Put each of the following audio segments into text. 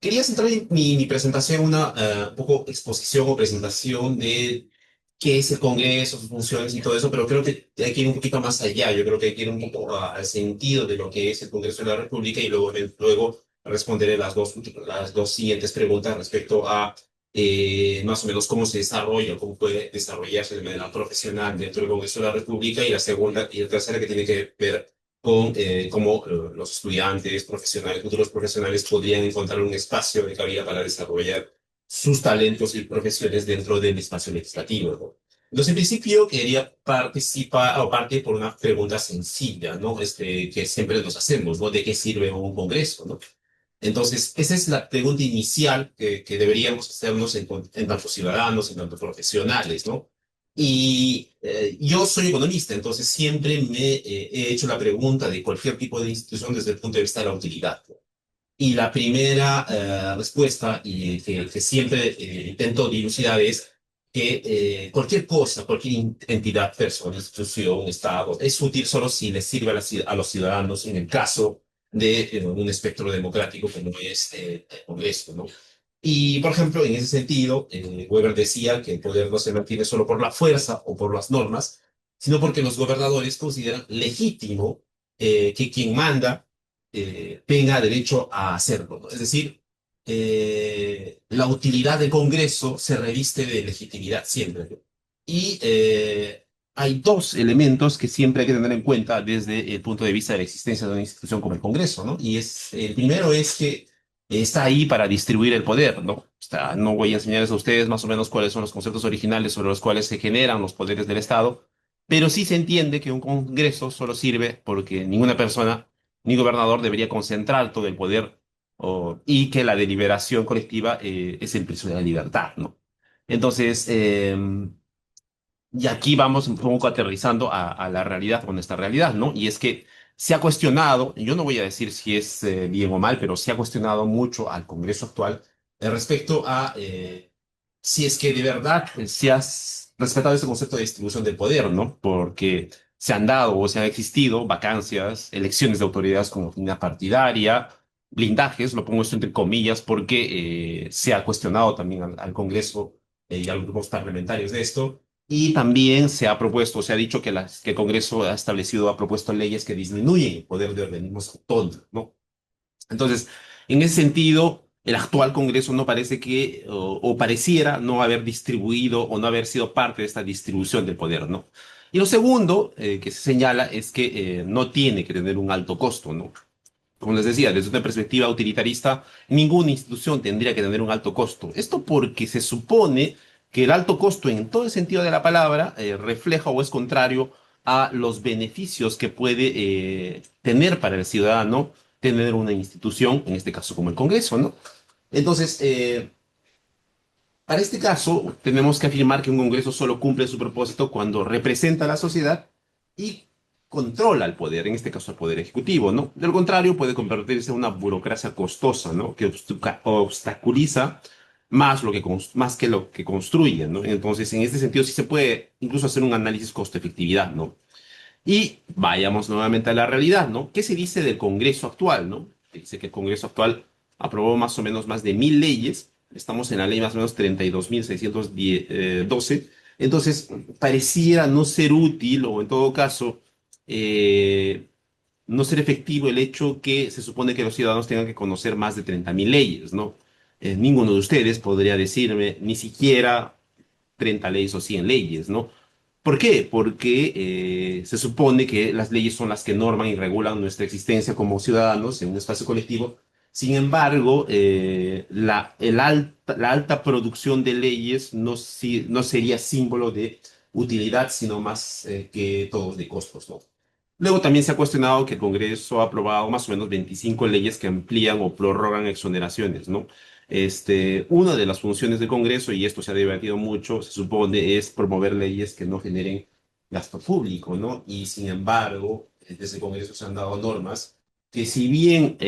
Quería centrar mi presentación en una un poco exposición o presentación de qué es el Congreso, sus funciones y todo eso, pero creo que hay que ir un poquito más allá. Yo creo que hay que ir un poco al sentido de lo que es el Congreso de la República y luego responderé las dos siguientes preguntas respecto a más o menos cómo se desarrolla, cómo puede desarrollarse de manera profesional dentro del Congreso de la República y la segunda y la tercera que tiene que ver con cómo los estudiantes profesionales, futuros profesionales podrían encontrar un espacio de cabida para desarrollar sus talentos y profesiones dentro del espacio legislativo, ¿no? Entonces, en principio, quería participar o parte por una pregunta sencilla, ¿no? Que siempre nos hacemos, ¿no? ¿De qué sirve un congreso, ¿no? Entonces, esa es la pregunta inicial que deberíamos hacernos en tanto ciudadanos, en tanto profesionales, ¿no? Y yo soy economista, entonces siempre he hecho la pregunta de cualquier tipo de institución desde el punto de vista de la utilidad. Y la primera respuesta que siempre intento dilucidar es que cualquier cosa, cualquier entidad, persona, institución, Estado, es útil solo si le sirve a, a los ciudadanos en el caso de un espectro democrático como es el Congreso, ¿no? Y, por ejemplo, en ese sentido, Weber decía que el poder no se mantiene solo por la fuerza o por las normas, sino porque los gobernadores consideran legítimo que quien manda tenga derecho a hacerlo, ¿no? Es decir, la utilidad del Congreso se reviste de legitimidad siempre, ¿no? Y hay dos elementos que siempre hay que tener en cuenta desde el punto de vista de la existencia de una institución como el Congreso, ¿no? Y el primero es que está ahí para distribuir el poder, ¿no? No voy a enseñarles a ustedes más o menos cuáles son los conceptos originales sobre los cuales se generan los poderes del Estado, pero sí se entiende que un Congreso solo sirve porque ninguna persona ni gobernador debería concentrar todo el poder y que la deliberación colectiva es el precio de la libertad, ¿no? Entonces, y aquí vamos un poco aterrizando a la realidad, con esta realidad, ¿no? Y es que se ha cuestionado, y yo no voy a decir si es bien o mal, pero se ha cuestionado mucho al Congreso actual respecto a si es que de verdad se ha respetado ese concepto de distribución del poder, ¿no? Porque se han dado o se han existido vacancias, elecciones de autoridades como finalidad partidaria, blindajes, lo pongo esto entre comillas, porque se ha cuestionado también al Congreso y a los grupos parlamentarios de esto. Y también se ha propuesto, se ha dicho que, que el Congreso ha establecido, ha propuesto leyes que disminuyen el poder de organismos autónomos, ¿no? Entonces, en ese sentido, el actual Congreso no parece que, o pareciera no haber distribuido o no haber sido parte de esta distribución del poder, ¿no? Y lo segundo que se señala es que no tiene que tener un alto costo, ¿no? Como les decía, desde una perspectiva utilitarista, ninguna institución tendría que tener un alto costo. Esto porque se supone que el alto costo, en todo el sentido de la palabra, refleja o es contrario a los beneficios que puede tener para el ciudadano tener una institución, en este caso como el Congreso, ¿no? Entonces, para este caso, tenemos que afirmar que un Congreso solo cumple su propósito cuando representa a la sociedad y controla el poder, en este caso el poder ejecutivo, ¿no? De lo contrario, puede convertirse en una burocracia costosa, ¿no? Que obstaculiza más que lo que construye, ¿no? Entonces, en este sentido, sí se puede incluso hacer un análisis costo-efectividad, ¿no? Y vayamos nuevamente a la realidad, ¿no? ¿Qué se dice del Congreso actual, ¿no? Se dice que el Congreso actual aprobó más o menos más de 1000 leyes. Estamos en la ley más o menos 32.612. Entonces, pareciera no ser útil o en todo caso eh, no ser efectivo el hecho que se supone que los ciudadanos tengan que conocer más de 30.000 leyes, ¿no? Ninguno de ustedes podría decirme ni siquiera 30 leyes o 100 leyes, ¿no? ¿Por qué? Porque se supone que las leyes son las que norman y regulan nuestra existencia como ciudadanos en un espacio colectivo. Sin embargo, la alta producción de leyes no sería símbolo de utilidad, sino más que todo de costos, ¿no? Luego también se ha cuestionado que el Congreso ha aprobado más o menos 25 leyes que amplían o prorrogan exoneraciones, ¿no? Una de las funciones del Congreso, y esto se ha debatido mucho, se supone, es promover leyes que no generen gasto público, ¿no? Y sin embargo, desde el Congreso se han dado normas que si bien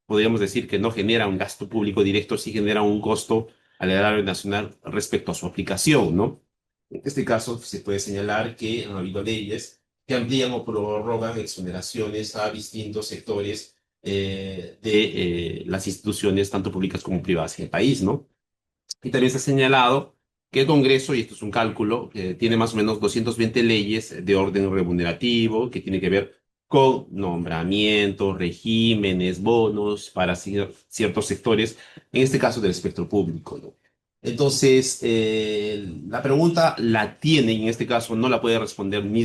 podríamos decir que no generan un gasto público directo, sí generan un costo al erario nacional respecto a su aplicación, ¿no? En este caso, se puede señalar que han habido leyes que amplían o prorrogan exoneraciones a distintos sectores de las instituciones, tanto públicas como privadas en el país, ¿no? Y también se ha señalado que el Congreso, y esto es un cálculo, tiene más o menos 220 leyes de orden remunerativo que tiene que ver con nombramientos, regímenes, bonos para ciertos sectores, en este caso del espectro público, ¿no? Entonces, la pregunta la tiene, y en este caso no la puede responder ni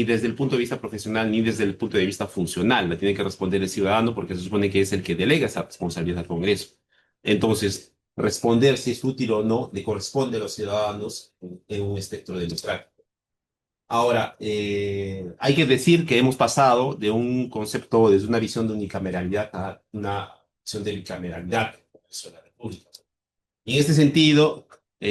desde el punto de vista profesional ni desde el punto de vista funcional, la tiene que responder el ciudadano porque se supone que es el que delega esa responsabilidad al Congreso. Entonces, responder si es útil o no le corresponde a los ciudadanos en un espectro democrático. Ahora, hay que decir que hemos pasado de un concepto, desde una visión de unicameralidad a una visión de bicameralidad en el Congreso de la República. Y en este sentido,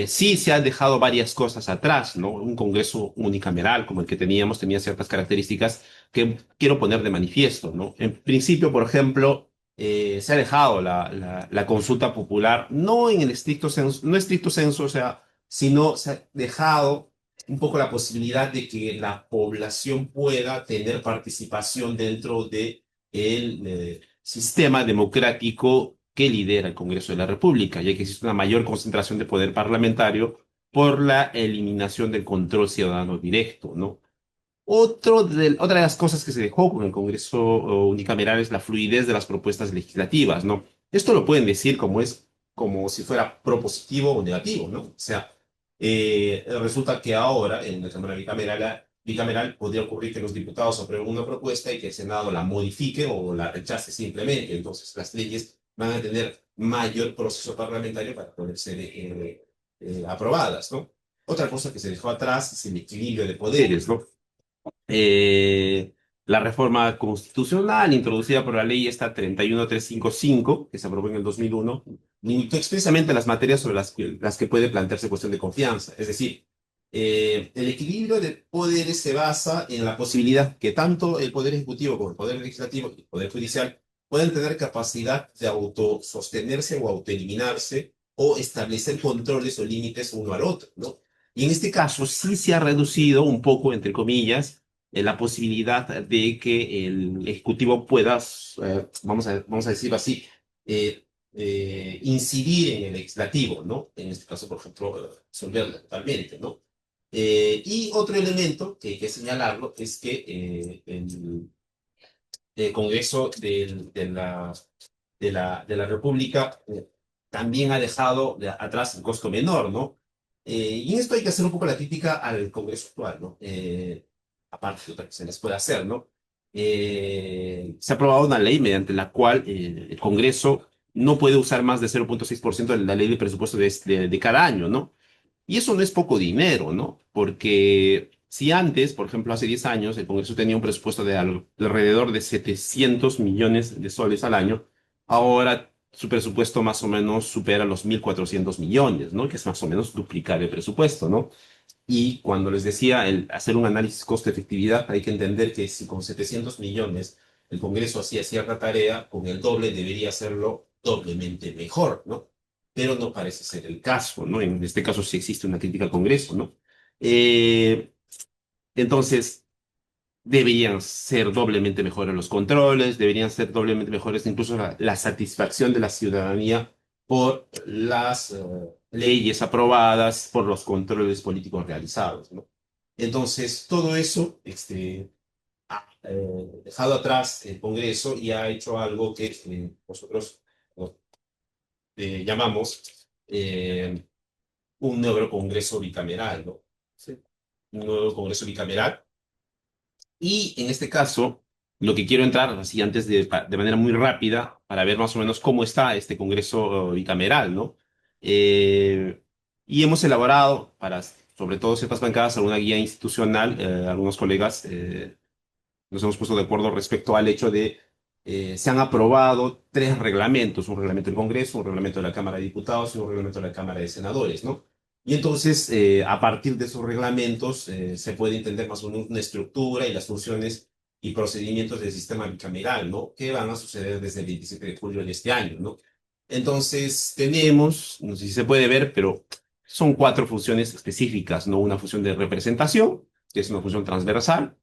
sí se han dejado varias cosas atrás, ¿no? Un Congreso unicameral como el que teníamos tenía ciertas características que quiero poner de manifiesto, ¿no? En principio, por ejemplo, se ha dejado la consulta popular, no en el estricto senso, no estricto senso, o sea, sino se ha dejado un poco la posibilidad de que la población pueda tener participación dentro de el sistema democrático que lidera el Congreso de la República, ya que existe una mayor concentración de poder parlamentario por la eliminación del control ciudadano directo, ¿no? Otra de las cosas que se dejó con el Congreso unicameral es la fluidez de las propuestas legislativas, ¿no? Esto lo pueden decir como si fuera propositivo o negativo, ¿no? O sea, resulta que ahora en la Cámara bicameral podría ocurrir que los diputados aprueben una propuesta y que el Senado la modifique o la rechace simplemente. Entonces, las leyes van a tener mayor proceso parlamentario para poder ser aprobadas, ¿no? Otra cosa que se dejó atrás es el equilibrio de poderes, ¿no? eh, la reforma constitucional introducida por la ley esta 31355, que se aprobó en el 2001, limitó expresamente las materias sobre las que puede plantearse cuestión de confianza. Es decir, el equilibrio de poderes se basa en la posibilidad que tanto el Poder Ejecutivo como el Poder Legislativo y el Poder Judicial pueden tener capacidad de autosostenerse o autoeliminarse o establecer controles o límites uno al otro, ¿no? Y en este caso sí se ha reducido un poco, entre comillas, la posibilidad de que el Ejecutivo pueda, vamos a decirlo así, incidir en el Legislativo, ¿no? En este caso, por ejemplo, resolverlo totalmente, ¿no? Y otro elemento que hay que señalarlo es que el Congreso de la República también ha dejado atrás el costo menor, ¿no? Y en esto hay que hacer un poco la crítica al Congreso actual, ¿no? Aparte de otra que se les puede hacer, ¿no? Se ha aprobado una ley mediante la cual el Congreso no puede usar más de 0,6% de la ley de presupuesto de cada año, ¿no? Y eso no es poco dinero, ¿no? Porque si antes, por ejemplo, hace 10 años, el Congreso tenía un presupuesto de alrededor de 700 millones de soles al año, ahora su presupuesto más o menos supera los 1.400 millones, ¿no? Que es más o menos duplicar el presupuesto, ¿no? Y cuando les decía el hacer un análisis costo-efectividad, hay que entender que si con 700 millones el Congreso hacía cierta tarea, con el doble debería hacerlo doblemente mejor, ¿no? Pero no parece ser el caso, ¿no? En este caso sí existe una crítica al Congreso, ¿no? Eh, entonces, deberían ser doblemente mejores los controles, deberían ser doblemente mejores incluso la satisfacción de la ciudadanía por las leyes aprobadas, por los controles políticos realizados, ¿no? Entonces, todo eso ha dejado atrás el Congreso y ha hecho algo que nosotros ¿no? Llamamos un nuevo Congreso bicameral, ¿no? Sí. Un nuevo Congreso bicameral. Y en este caso, lo que quiero entrar, así antes de manera muy rápida, para ver más o menos cómo está este Congreso bicameral, ¿no? Eh, y hemos elaborado, para sobre todo ciertas bancadas, alguna guía institucional, algunos colegas nos hemos puesto de acuerdo respecto al hecho de, se han aprobado tres reglamentos, un reglamento del Congreso, un reglamento de la Cámara de Diputados y un reglamento de la Cámara de Senadores, ¿no? Y entonces, a partir de esos reglamentos, se puede entender más o menos una estructura y las funciones y procedimientos del sistema bicameral, ¿no? Que van a suceder desde el 27 de julio de este año, ¿no? Entonces, tenemos, no sé si se puede ver, pero son cuatro funciones específicas, ¿no? Una función de representación, que es una función transversal,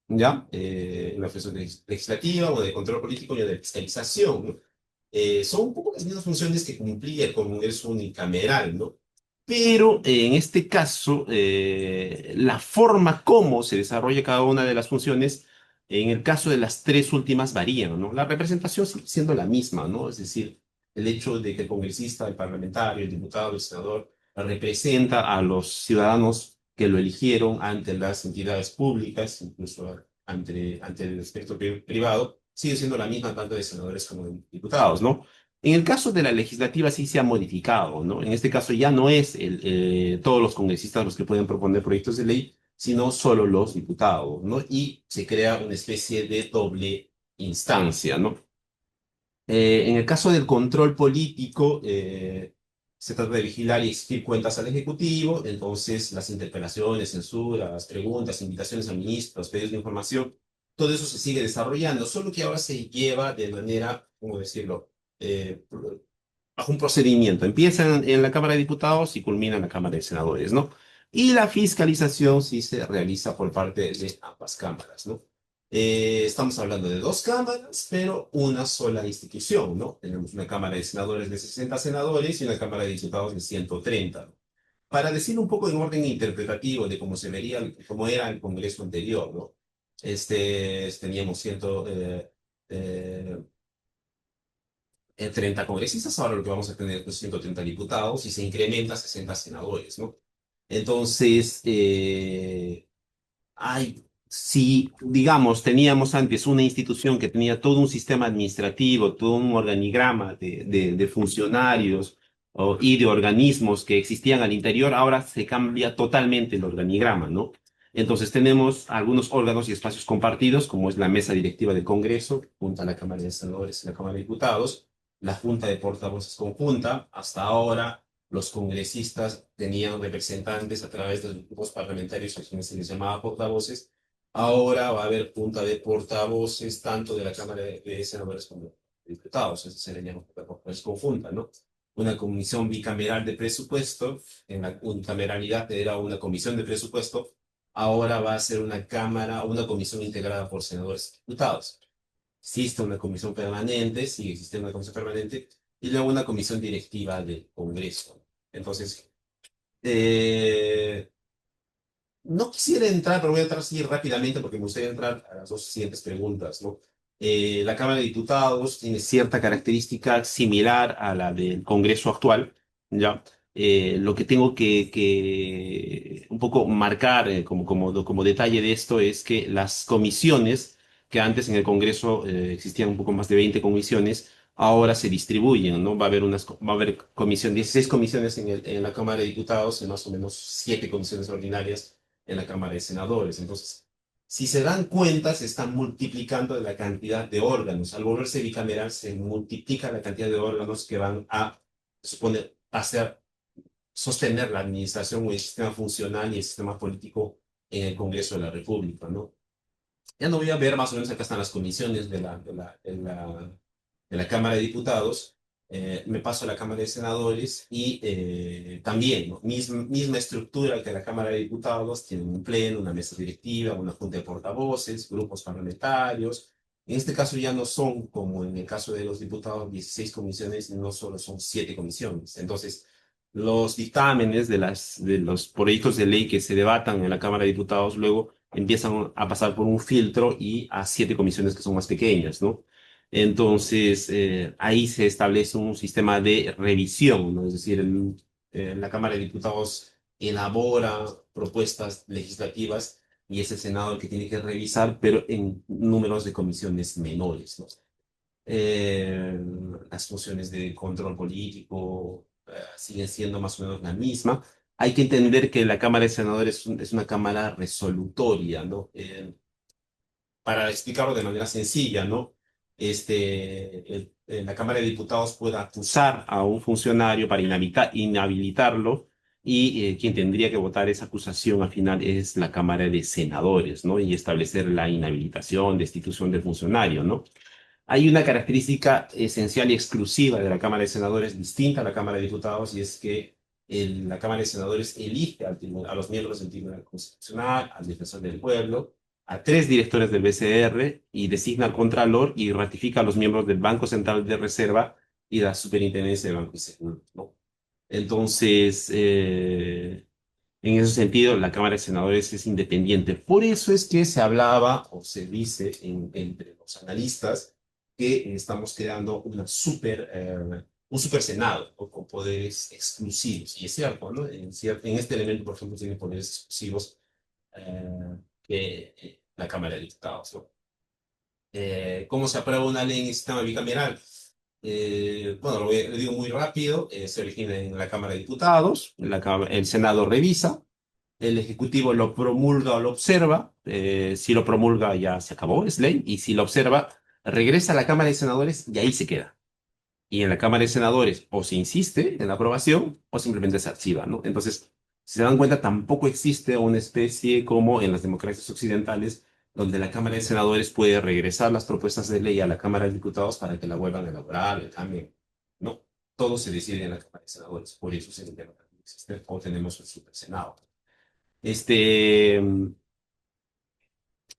¿ya? En la función legislativa o de control político y de fiscalización, ¿no? Son un poco las mismas funciones que cumplía el Congreso unicameral, ¿no? Pero en este caso, la forma como se desarrolla cada una de las funciones, en el caso de las tres últimas varían, ¿no? La representación sigue siendo la misma, ¿no? Es decir, el hecho de que el congresista, el parlamentario, el diputado, el senador, representa a los ciudadanos que lo eligieron ante las entidades públicas, incluso ante el espectro privado, sigue siendo la misma tanto de senadores como de diputados, ¿no? En el caso de la legislativa sí se ha modificado, ¿no? En este caso ya no es todos los congresistas los que pueden proponer proyectos de ley, sino solo los diputados, ¿no? Y se crea una especie de doble instancia, ¿no? En el caso del control político, se trata de vigilar y exigir cuentas al Ejecutivo, entonces las interpelaciones, censuras, preguntas, invitaciones a ministros, pedidos de información, todo eso se sigue desarrollando, solo que ahora se lleva de manera, ¿cómo decirlo? Eh, Bajo un procedimiento. Empieza en la Cámara de Diputados y culmina en la Cámara de Senadores, ¿no? Y la fiscalización sí se realiza por parte de ambas cámaras, ¿no? Estamos hablando de dos cámaras, pero una sola institución, ¿no? Tenemos una Cámara de Senadores de 60 senadores y una Cámara de Diputados de 130, ¿no? Para decir un poco en orden interpretativo de cómo se vería, cómo era el Congreso anterior, ¿no? Teníamos 30 congresistas, ahora lo que vamos a tener es 130 diputados y se incrementa a 60 senadores, ¿no? Entonces, si, digamos, teníamos antes una institución que tenía todo un sistema administrativo, todo un organigrama de funcionarios y de organismos que existían al interior, ahora se cambia totalmente el organigrama, ¿no? Entonces tenemos algunos órganos y espacios compartidos, como es la mesa directiva del Congreso, junto a la Cámara de Senadores y la Cámara de Diputados, la Junta de Portavoces conjunta. Hasta ahora los congresistas tenían representantes a través de los grupos parlamentarios, a quienes se les llamaba portavoces. Ahora va a haber junta de portavoces tanto de la Cámara de Senadores como de Diputados, eso se le llama portavoces conjunta, ¿no? Una comisión bicameral de presupuesto, en la unicameralidad era una comisión de presupuesto, ahora va a ser una cámara, una comisión integrada por senadores y diputados. Existe una comisión permanente, sigue existiendo una comisión permanente, y luego una comisión directiva del Congreso. Entonces, eh, no quisiera entrar, pero voy a entrar así rápidamente porque me gustaría entrar a las dos siguientes preguntas, ¿no? La Cámara de Diputados tiene cierta característica similar a la del Congreso actual, ¿ya? Lo que tengo que un poco marcar como detalle de esto es que las comisiones, que antes en el Congreso existían un poco más de 20 comisiones, ahora se distribuyen, ¿no? Va a haber 16 comisiones en la Cámara de Diputados y más o menos 7 comisiones ordinarias en la Cámara de Senadores. Entonces, si se dan cuenta, se está multiplicando la cantidad de órganos. Al volverse bicameral, se multiplica la cantidad de órganos que van a, supone, hacer, sostener la administración o el sistema funcional y el sistema político en el Congreso de la República, ¿no? Ya no voy a ver, más o menos acá están las comisiones de la Cámara de Diputados. Me paso a la Cámara de Senadores y también, ¿no? Misma estructura que la Cámara de Diputados, tienen un pleno, una mesa directiva, una junta de portavoces, grupos parlamentarios. En este caso ya no son, como en el caso de los diputados, 16 comisiones, no solo son 7 comisiones. Entonces, los dictámenes de los proyectos de ley que se debatan en la Cámara de Diputados luego empiezan a pasar por un filtro y a 7 comisiones que son más pequeñas, ¿no? Entonces, ahí se establece un sistema de revisión, ¿no? Es decir, la Cámara de Diputados elabora propuestas legislativas y es el Senado el que tiene que revisar, pero en números de comisiones menores, ¿no? Eh, las funciones de control político siguen siendo más o menos la misma. Hay que entender que la Cámara de Senadores es una cámara resolutoria, ¿no? Para explicarlo de manera sencilla, ¿no? La Cámara de Diputados puede acusar a un funcionario para inhabilitarlo y quien tendría que votar esa acusación al final es la Cámara de Senadores, ¿no? Y establecer la inhabilitación, destitución del funcionario, ¿no? Hay una característica esencial y exclusiva de la Cámara de Senadores distinta a la Cámara de Diputados y es que la Cámara de Senadores elige a los miembros del Tribunal Constitucional, al defensor del pueblo, a 3 directores del BCR y designa al Contralor y ratifica a los miembros del Banco Central de Reserva y la Superintendencia del Banco de Seguros, ¿no? Entonces, en ese sentido, la Cámara de Senadores es independiente. Por eso es que se hablaba o se dice entre los analistas que estamos creando un super Senado, ¿no? Con poderes exclusivos. Y es cierto, ¿no? En este elemento, por ejemplo, tiene poderes exclusivos que la Cámara de Diputados, ¿no? ¿Cómo se aprueba una ley en el sistema bicameral? Bueno, lo digo muy rápido. Se origina en la Cámara de Diputados, el Senado revisa, el Ejecutivo lo promulga o lo observa. Si lo promulga ya se acabó, es ley, y si lo observa, regresa a la Cámara de Senadores y ahí se queda. Y en la Cámara de Senadores o se insiste en la aprobación o simplemente se archiva, ¿no? Entonces, si se dan cuenta, tampoco existe una especie como en las democracias occidentales, donde la Cámara de Senadores puede regresar las propuestas de ley a la Cámara de Diputados para que la vuelvan a elaborar, el cambien. No, todo se decide en la Cámara de Senadores. Por eso se entiende que existe o tenemos el Super Senado. Este,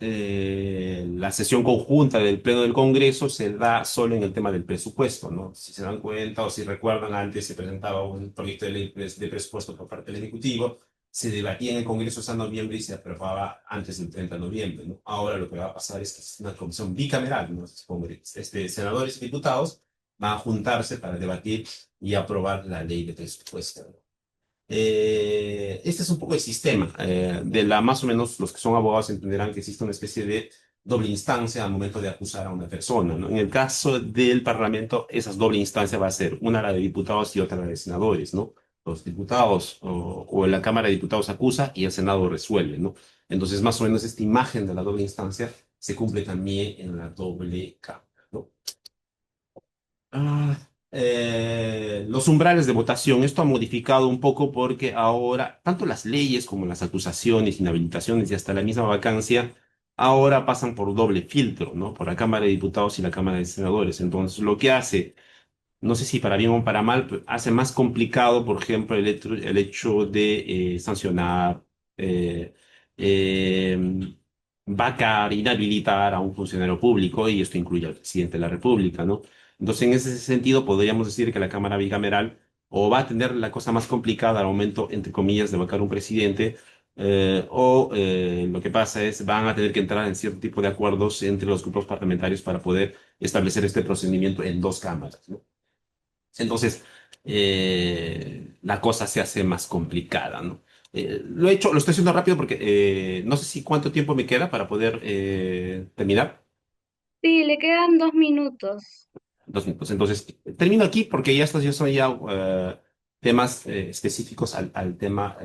la sesión conjunta del Pleno del Congreso se da solo en el tema del presupuesto, ¿no? Si se dan cuenta o si recuerdan, antes se presentaba un proyecto de ley de presupuesto por parte del Ejecutivo, se debatía en el Congreso hasta noviembre y se aprobaba antes del 30 de noviembre, ¿no? Ahora lo que va a pasar es que es una comisión bicameral, ¿no? Senadores y diputados van a juntarse para debatir y aprobar la ley de presupuesto, ¿no? Este es un poco el sistema. Más o menos los que son abogados entenderán que existe una especie de doble instancia al momento de acusar a una persona, ¿no? En el caso del Parlamento, esa doble instancia va a ser una la de diputados y otra la de senadores, ¿no? Los diputados o la Cámara de Diputados acusa y el Senado resuelve, ¿no? Entonces, más o menos esta imagen de la doble instancia se cumple también en la doble cámara, ¿no? Los umbrales de votación, esto ha modificado un poco porque ahora tanto las leyes como las acusaciones, inhabilitaciones y hasta la misma vacancia ahora pasan por doble filtro, ¿no? Por la Cámara de Diputados y la Cámara de Senadores. Entonces, lo que hace, no sé si para bien o para mal, pues, hace más complicado, por ejemplo, el hecho de sancionar, eh, eh, vacar, inhabilitar a un funcionario público, y esto incluye al presidente de la República, ¿no? Entonces, en ese sentido, podríamos decir que la Cámara Bicameral o va a tener la cosa más complicada al momento, entre comillas, de vacar un presidente, lo que pasa es van a tener que entrar en cierto tipo de acuerdos entre los grupos parlamentarios para poder establecer este procedimiento en dos cámaras, ¿no? Entonces, la cosa se hace más complicada, ¿no? Lo estoy haciendo rápido porque no sé si cuánto tiempo me queda para poder terminar. Sí, le quedan 2 minutos. 2 minutos. Entonces, termino aquí porque ya son ya temas específicos al tema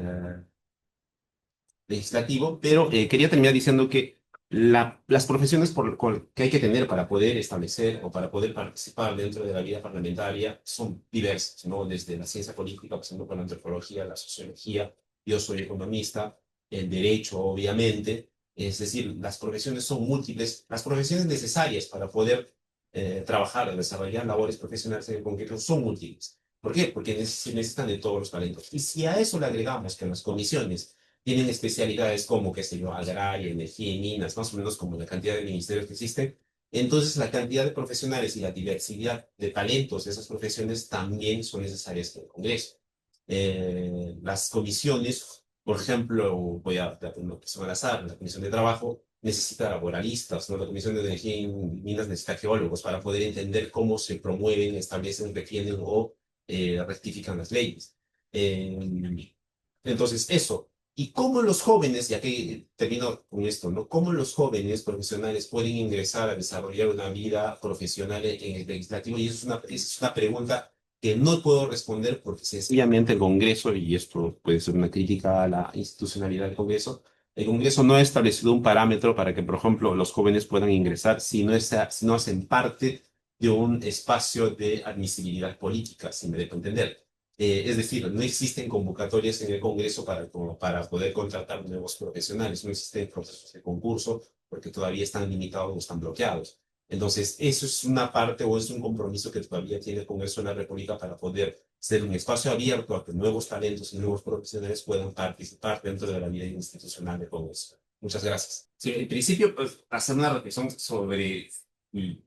legislativo, pero quería terminar diciendo que las profesiones que hay que tener para poder establecer o para poder participar dentro de la vida parlamentaria son diversas, ¿no? Desde la ciencia política, pasando por la antropología, la sociología, yo soy economista, el derecho, obviamente, es decir, las profesiones son múltiples, las profesiones necesarias para poder trabajar, desarrollar labores profesionales en el concreto son múltiples. ¿Por qué? Porque se necesitan de todos los talentos. Y si a eso le agregamos que las comisiones tienen especialidades como, qué sé yo, agraria, energía y minas, más o menos como la cantidad de ministerios que existen. Entonces, la cantidad de profesionales y la diversidad de talentos de esas profesiones también son necesarias en el Congreso. Las comisiones, por ejemplo, voy a dar uno que son al azar, la Comisión de Trabajo necesita laboralistas, ¿no? La Comisión de Energía y Minas necesita geólogos para poder entender cómo se promueven, establecen, defienden o rectifican las leyes. Entonces, eso. ¿Y cómo los jóvenes, ya que termino con esto, ¿no? ¿Cómo los jóvenes profesionales pueden ingresar a desarrollar una vida profesional en el legislativo? Y esa es una pregunta que no puedo responder porque sencillamente el Congreso, y esto puede ser una crítica a la institucionalidad del Congreso, el Congreso no ha establecido un parámetro para que, por ejemplo, los jóvenes puedan ingresar si no hacen parte de un espacio de admisibilidad política, si me dejo entender. Es decir, no existen convocatorias en el Congreso como para poder contratar nuevos profesionales, no existen procesos de concurso porque todavía están limitados o están bloqueados. Entonces, eso es una parte o es un compromiso que todavía tiene el Congreso de la República para poder ser un espacio abierto a que nuevos talentos y nuevos profesionales puedan participar dentro de la vida institucional del Congreso. Muchas gracias. Sí, en principio, pues, hacer una reflexión sobre, y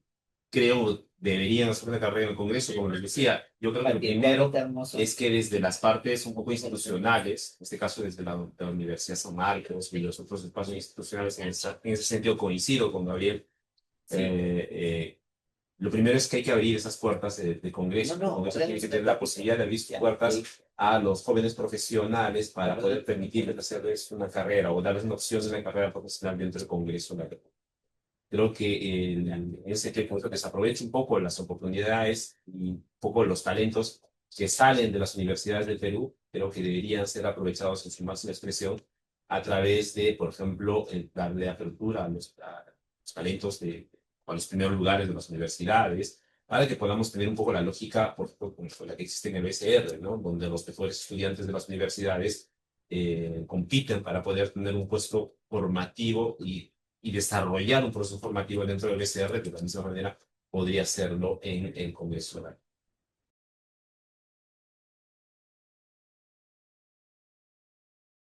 creo, deberían hacer una carrera en el Congreso, como les decía. Yo creo que lo primero es que desde las partes un poco institucionales, en este caso desde la Universidad San Marcos y los otros espacios institucionales, en ese sentido coincido con Gabriel. eh, eh, lo primero es que hay que abrir esas puertas de Congreso. El Congreso tiene que tener la posibilidad de abrir sus puertas a los jóvenes profesionales para poder permitirles hacerles una carrera o darles una opción de una carrera profesional dentro del Congreso. Creo que en ese tiempo que se aproveche un poco las oportunidades y un poco los talentos que salen de las universidades del Perú, creo que deberían ser aprovechados en su máxima expresión a través de, por ejemplo, el darle apertura a los talentos a los primeros lugares de las universidades, para que podamos tener un poco la lógica, por ejemplo, como la que existe en el BCR, ¿no? Donde los mejores estudiantes de las universidades compiten para poder tener un puesto formativo y desarrollar un proceso formativo dentro del BCR, de la misma manera podría hacerlo en el Congreso.